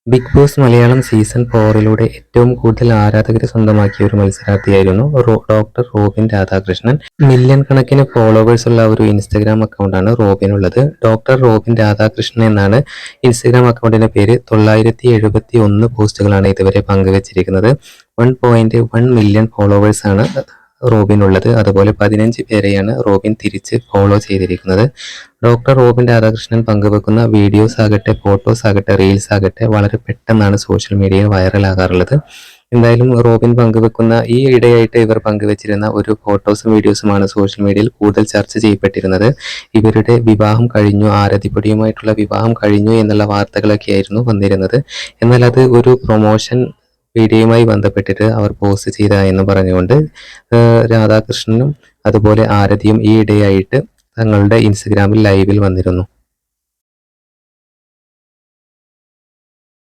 Big boss Malayalam season 4 ഏറ്റവും കൂടുതൽ ആരാധകരെ സ്വന്തമാക്കിയ ഒരു മത്സരാർത്ഥിയായിരുന്നു ഡോക്ടർ റോബിൻ രാധാകൃഷ്ണൻ. മില്യൺ കണക്കിന് ഫോളോവേഴ്സ് ഉള്ള ഒരു ഇൻസ്റ്റഗ്രാം അക്കൗണ്ടാണ് റോബിനുള്ളത്. ഡോക്ടർ റോബിൻ രാധാകൃഷ്ണൻ എന്നാണ് ഇൻസ്റ്റഗ്രാം അക്കൗണ്ടിന്റെ പേര്. 971 പോസ്റ്റുകളാണ് ഇതുവരെ പങ്കുവച്ചിരിക്കുന്നത്. 1.1 മില്യൺ ഫോളോവേഴ്സാണ് റോബിനുള്ളത്. അതുപോലെ 15 പേരെയാണ് റോബിൻ തിരിച്ച് ഫോളോ ചെയ്തിരിക്കുന്നത്. ഡോക്ടർ റോബിൻ രാധാകൃഷ്ണൻ പങ്കുവെക്കുന്ന വീഡിയോസ് ആകട്ടെ, ഫോട്ടോസ് ആകട്ടെ, റീൽസ് ആകട്ടെ വളരെ പെട്ടെന്നാണ് സോഷ്യൽ മീഡിയയിൽ വൈറലാകാറുള്ളത്. എന്തായാലും റോബിൻ പങ്കുവെക്കുന്ന ഈ ഇടയായിട്ട് ഇവർ പങ്കുവച്ചിരുന്ന ഒരു ഫോട്ടോസും വീഡിയോസുമാണ് സോഷ്യൽ മീഡിയയിൽ കൂടുതൽ ചർച്ച ചെയ്യപ്പെട്ടിരുന്നത്. ഇവരുടെ വിവാഹം കഴിഞ്ഞു, ആരതിപ്പൊടിയുമായിട്ടുള്ള വിവാഹം കഴിഞ്ഞു എന്നുള്ള വാർത്തകളൊക്കെയായിരുന്നു വന്നിരുന്നത്. എന്നാൽ അത് ഒരു പ്രൊമോഷൻ വീഡിയോയുമായി ബന്ധപ്പെട്ടിട്ട് അവർ പോസ്റ്റ് ചെയ്ത എന്ന് പറഞ്ഞുകൊണ്ട് രാധാകൃഷ്ണനും അതുപോലെ ആരതിയും ഈ ഇടയായിട്ട് തങ്ങളുടെ ഇൻസ്റ്റഗ്രാമിൽ ലൈവിൽ വന്നിരുന്നു.